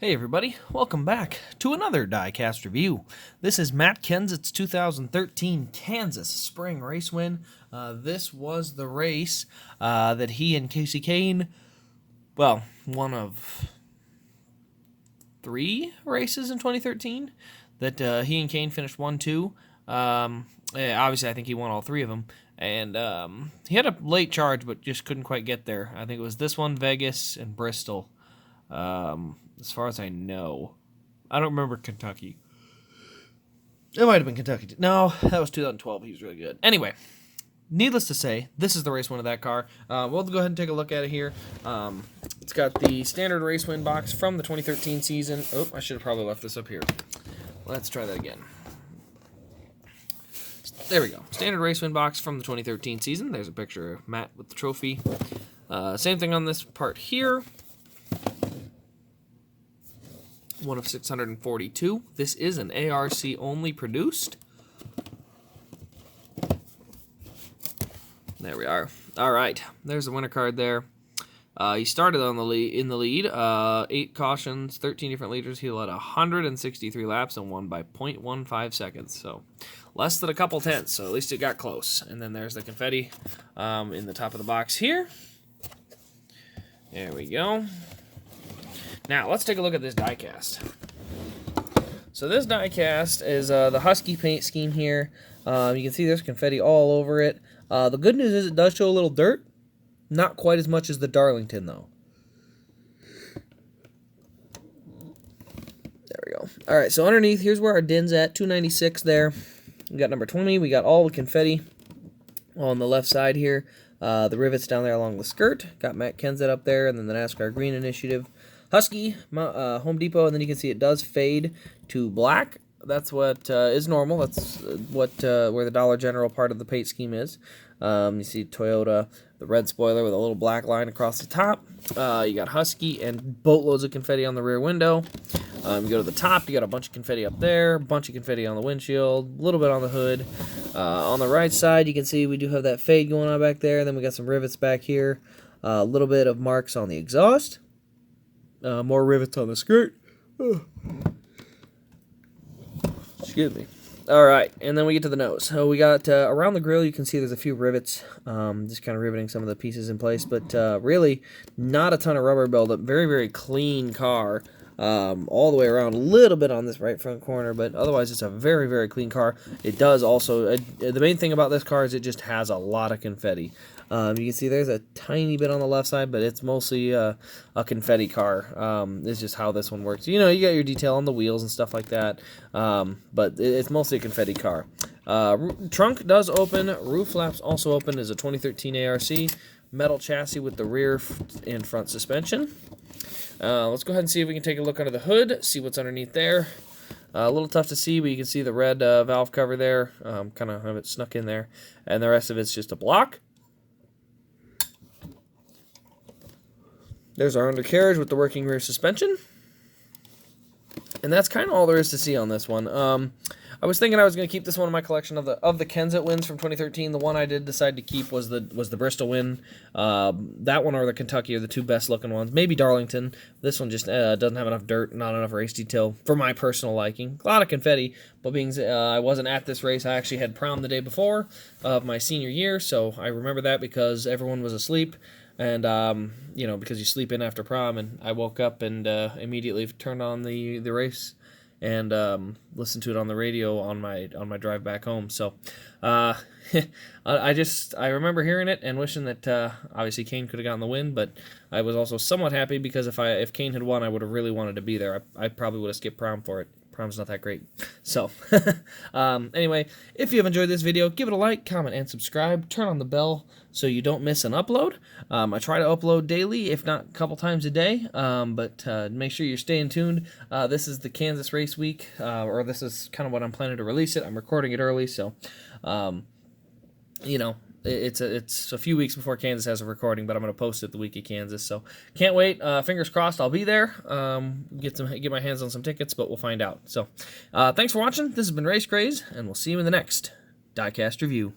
Hey everybody, welcome back to another Diecast review. This is Matt Kenseth's 2013 Kansas Spring Race win. This was the race that he and Kasey Kahne, well, one of 3 races in 2013 that he and Kahne finished 1-2. Obviously, I think he won all 3 of them. And he had a late charge, but just couldn't quite get there. I think it was this one, Vegas, and Bristol. As far as I know. I don't remember Kentucky. It might have been Kentucky. No, that was 2012. He was really good. Anyway, needless to say, this is the race win of that car. We'll go ahead and take a look at it here. It's got the standard race win box from the 2013 season. Oh, I should have probably left this up here. Let's try that again. There we go. Standard race win box from the 2013 season. There's a picture of Matt with the trophy. Same thing on this part here. One of 642. This is an ARC only produced. There we are. All right, there's the winner card there. He started on in the lead. 8 cautions, 13 different leaders. He led 163 laps and won by 0.15 seconds. So less than a couple tenths. So at least it got close. And then there's the confetti in the top of the box here. There we go. Now, let's take a look at this diecast. So this diecast is the Husky paint scheme here. You can see there's confetti all over it. The good news is it does show a little dirt. Not quite as much as the Darlington, though. There we go. All right, so underneath, here's where our DIN's at, 296 there. We got number 20. We got all the confetti on the left side here. The rivets down there along the skirt. Got Matt Kenseth up there, and then the NASCAR Green Initiative. Husky, Home Depot, and then you can see it does fade to black. That's what is normal. That's what where the Dollar General part of the paint scheme is. You see Toyota, the red spoiler with a little black line across the top. You got Husky and boatloads of confetti on the rear window. You go to the top, you got a bunch of confetti up there, a bunch of confetti on the windshield, a little bit on the hood. On the right side, you can see we do have that fade going on back there. Then we got some rivets back here. A little bit of marks on the exhaust. More rivets on the skirt. Excuse me. All right, and then we get to the nose. So we got around the grill, you can see there's a few rivets, just kind of riveting some of the pieces in place, but really not a ton of rubber buildup. Very, very clean car all the way around. A little bit on this right front corner, but otherwise it's a very, very clean car. It does also, the main thing about this car is it just has a lot of confetti. You can see there's a tiny bit on the left side, but it's mostly a confetti car. It's just how this one works. You know, you got your detail on the wheels and stuff like that, but it's mostly a confetti car. Trunk does open. Roof flaps also open. Is a 2013 ARC. Metal chassis with the rear and front suspension. Let's go ahead and see if we can take a look under the hood, see what's underneath there. A little tough to see, but you can see the red valve cover there. Kind of have it snuck in there. And the rest of it's just a block. There's our undercarriage with the working rear suspension. And that's kind of all there is to see on this one. I was thinking I was going to keep this one in my collection of the Kenseth wins from 2013. The one I did decide to keep was the Bristol win. That one or the Kentucky are the 2 best looking ones. Maybe Darlington. This one just doesn't have enough dirt, not enough race detail for my personal liking. A lot of confetti, but being I wasn't at this race, I actually had prom the day before of my senior year, so I remember that because everyone was asleep. And, you know, because you sleep in after prom, and I woke up and immediately turned on the race and listened to it on the radio on my drive back home. So I remember hearing it and wishing that obviously Kahne could have gotten the win, but I was also somewhat happy because if Kahne had won, I would have really wanted to be there. I probably would have skipped prom for it. Prom's not that great. So, anyway, if you have enjoyed this video, give it a like, comment, and subscribe. Turn on the bell so you don't miss an upload. I try to upload daily, if not a couple times a day, but make sure you're staying tuned. This is the Kansas race week, or this is kind of what I'm planning to release it. I'm recording it early, so, you know, it's a few weeks before Kansas has a recording, but I'm going to post it the week of Kansas, so can't wait. Fingers crossed I'll be there. Get my hands on some tickets, but we'll find out. So thanks for watching. This has been Race Craze, and we'll see you in the next Diecast review.